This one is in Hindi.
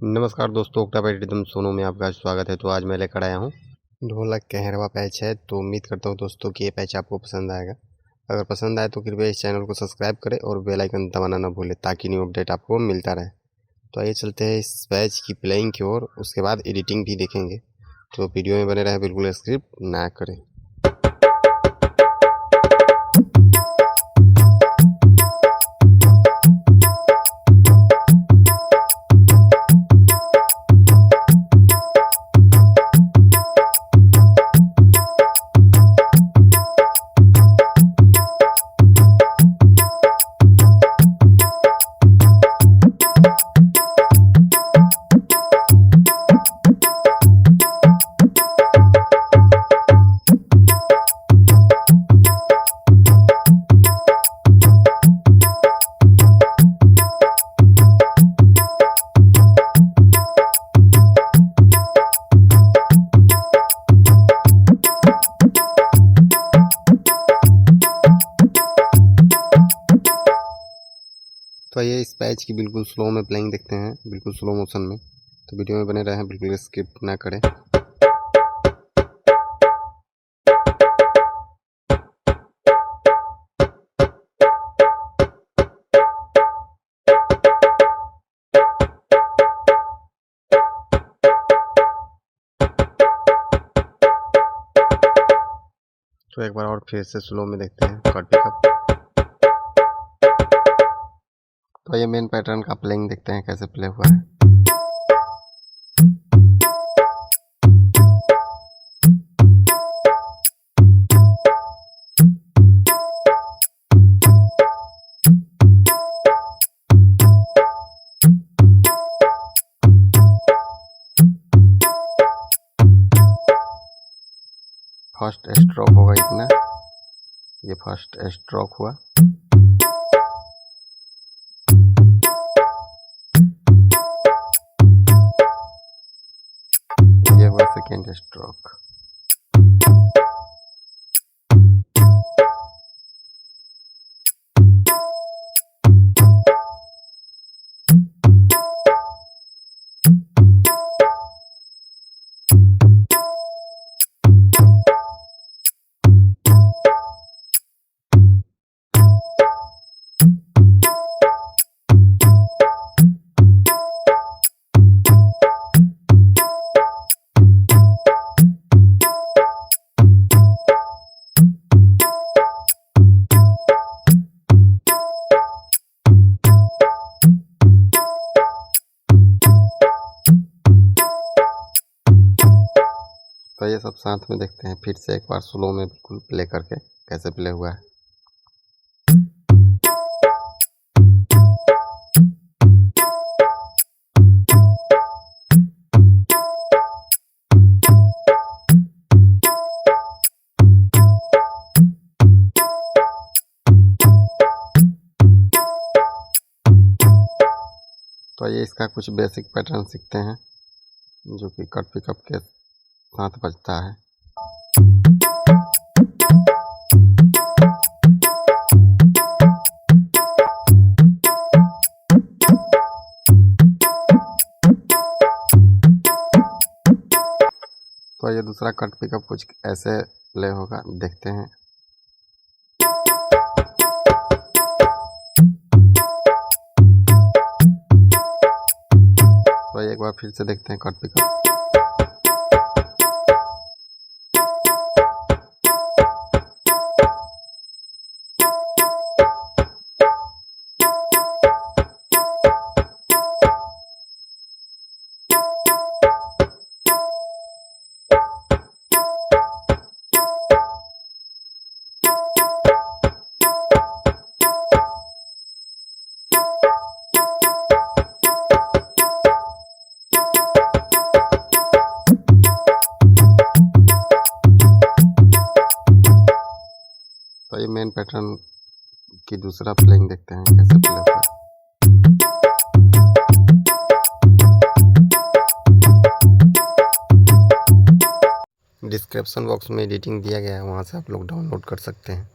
नमस्कार दोस्तों, ऑक्टापाड एकदम सोनू में आपका स्वागत है। तो आज मैं लेकर आया हूँ ढोलक कहरवा पैच है। तो उम्मीद करता हूँ दोस्तों कि ये पैच आपको पसंद आएगा। अगर पसंद आए तो कृपया इस चैनल को सब्सक्राइब करें और बेल आइकन दबाना ना भूलें ताकि न्यू अपडेट आपको मिलता रहे। तो आइए चलते हैं इस पैच की प्लेइंग की ओर, उसके बाद एडिटिंग भी देखेंगे। तो वीडियो में बने रहे, बिल्कुल स्क्रिप्ट ना करें। तो ये इस पैच की बिल्कुल स्लो में प्लेइंग देखते हैं, बिल्कुल स्लो मोशन में। तो वीडियो में बने रहें, बिल्कुल स्किप ना करें। तो एक बार और फिर से स्लो में देखते हैं कट पिकअप। तो ये मेन पैटर्न का प्लेइंग देखते हैं कैसे प्ले हुआ है। फर्स्ट स्ट्रोक होगा इतना, ये फर्स्ट स्ट्रोक हुआ। ये हुआ सेकेंड स्ट्रोक। तो ये सब साथ में देखते हैं फिर से एक बार स्लो में बिल्कुल प्ले करके कैसे प्ले हुआ है। तो ये इसका कुछ बेसिक पैटर्न सीखते हैं जो कि कट पिकअप के साथ बजता है। तो ये दूसरा कट पिकअप कुछ ऐसे प्ले होगा, देखते हैं। तो एक बार फिर से देखते हैं कट पिकअप। तो ये मेन पैटर्न की दूसरा प्लेइंग देखते हैं कैसे प्ले होगा। डिस्क्रिप्शन बॉक्स में एडिटिंग दिया गया है, वहाँ से आप लोग डाउनलोड कर सकते हैं।